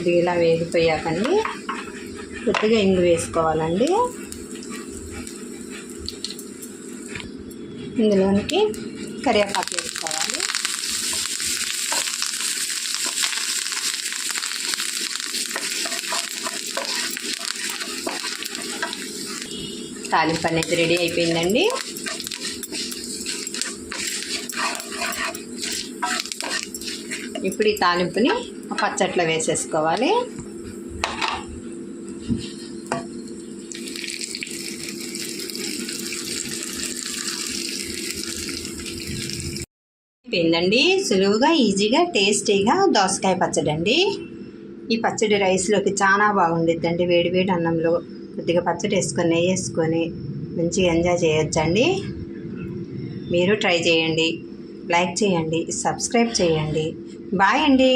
కొద్దిగా ఇలా వేగిపోయాకండి కొద్దిగా ఇంగు వేసుకోవాలండి. ఇందులోనికి కరివేపాకు వేసుకోవాలి. తాలింపు అనేది రెడీ అయిపోయిందండి. ఇప్పుడు ఈ తాలింపుని పచ్చట్లో వేసేసుకోవాలి. అయిపోయిందండి. సులువుగా ఈజీగా టేస్టీగా దోసకాయ పచ్చడి అండి. ఈ పచ్చడి రైస్లోకి చాలా బాగుండిద్దండి. వేడి వేడి అన్నంలో కొద్దిగా పచ్చడి వేసుకొని నెయ్యి వేసుకొని మంచిగా ఎంజాయ్ చేయొచ్చండి. మీరు ట్రై చేయండి, లైక్ చేయండి, సబ్స్క్రైబ్ చేయండి. బాయ్ అండి.